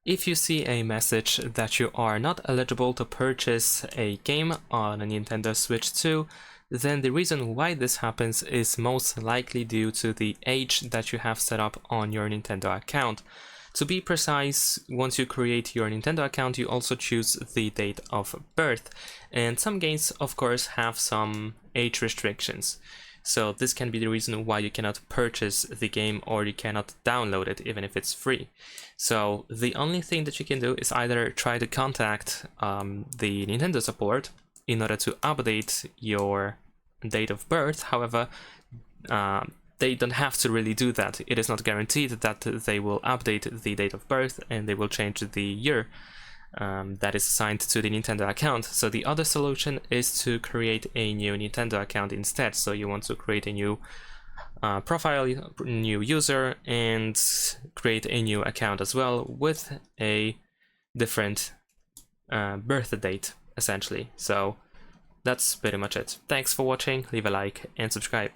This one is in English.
If you see a message that you are not eligible to purchase a game on a Nintendo Switch 2, then the reason why this happens is most likely due to the age that you have set up on your Nintendo account. To be precise, once you create your Nintendo account, you also choose the date of birth, and some games of course have some age restrictions. So this can be the reason why you cannot purchase the game or you cannot download it even if it's free. So the only thing that you can do is either try to contact the Nintendo support in order to update your date of birth. However, they don't have to really do that. It is not guaranteed that they will update the date of birth and they will change the year that is assigned to the Nintendo account. So the other solution is to create a new Nintendo account instead. So you want to create a new profile, new user, and create a new account as well with a different birth date, essentially. So that's pretty much it. Thanks for watching, leave a like and subscribe.